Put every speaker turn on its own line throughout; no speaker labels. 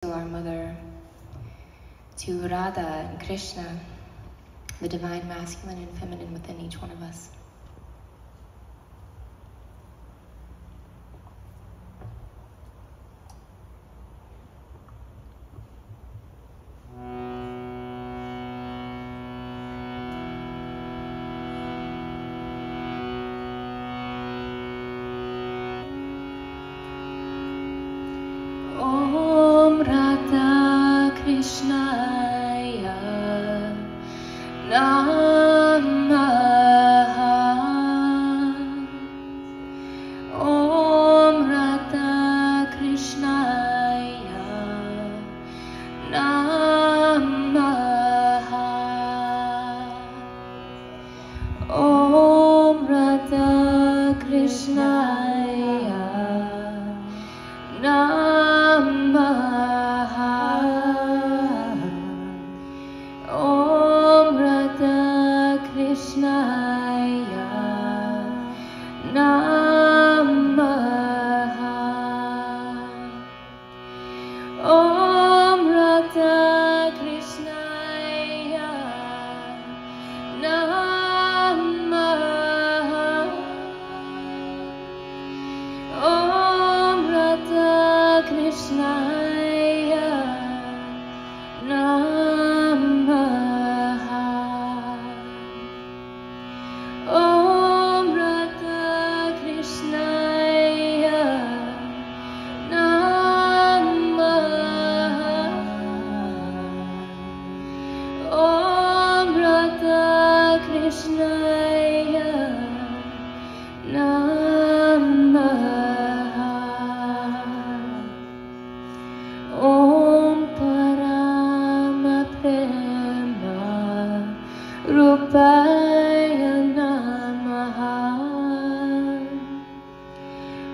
to our mother, to Radha and Krishna, the divine masculine and feminine within each one of us. Om Radha Krishnaya Namaha. Om Radha Krishnaya Namaha. Om Radha Krishnaya Namaha. Om Radha Krishnaya Namaha. Om Radha Krishnaya Namaha. Om Radha Krishnaya Namaha. Om Radha Krishnaya Namaha. Om Radha Krishnaya Namaha. Om Parama Prema Rupaya Namaha.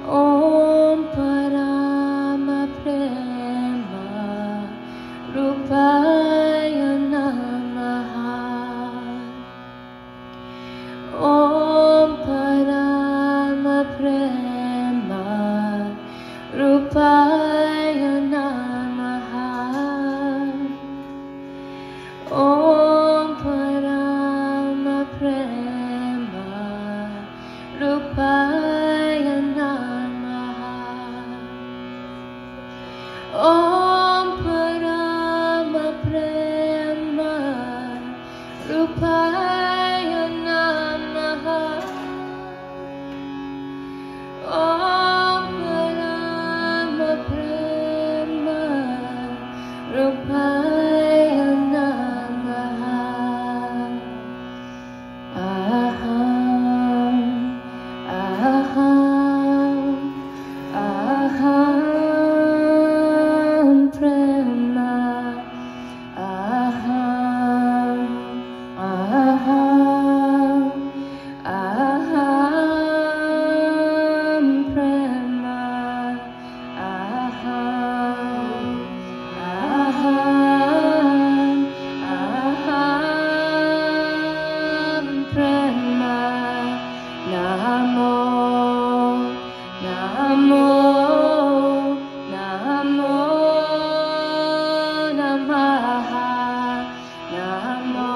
Om Parama Prema Rupaya Namaha. Om Parama Prema Rupaya Namaha. Om Parama Prema Rupaya Namaha. Om Parama Prema Rupaya Namaha. Om Parama Prema Rupaya Namaha. Aham, aham, aham prema. Aham, aham, aham prema. Aham, aham, aham prema. Namo, namo, namo namaha. Namo,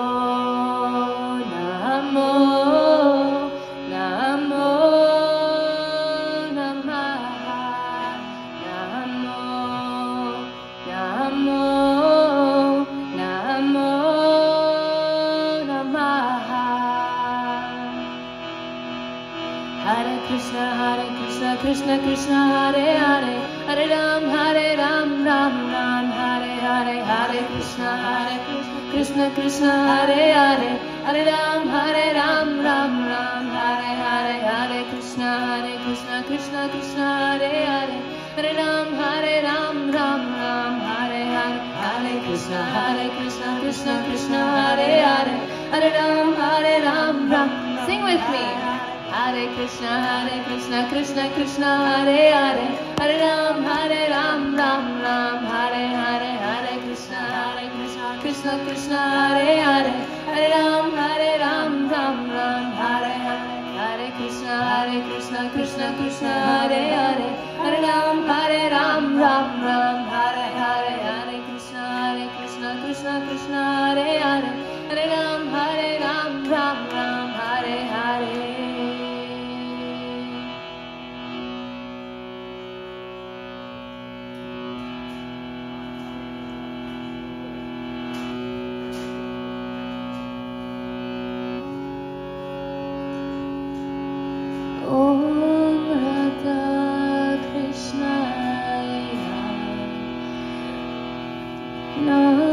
namo, namo namaha. Namo, namo, namo namaha. Hare Krishna, Krishna Krishna, Hare Hare, Hare Ram, Ram Ram, Hare Hare, Hare Krishna, Krishna Krishna, Hare Hare, Hare Ram, Ram Ram, Hare Hare, Hare Krishna, Krishna Krishna, Hare Hare, Hare Ram, Ram Ram, Hare Hare, Hare Krishna, Krishna Krishna, Hare Hare, Hare Ram, Ram. Sing with me. Hare Krishna, Krishna Krishna, Hare Hare, Hare Ram, Ram Ram, Hare Hare, Hare Krishna, Krishna Krishna, Hare Hare, Hare Ram, Ram Ram, Hare Hare, Hare Krishna, Krishna Krishna, Hare Hare, Hare Ram, Ram Ram, Hare Hare. No.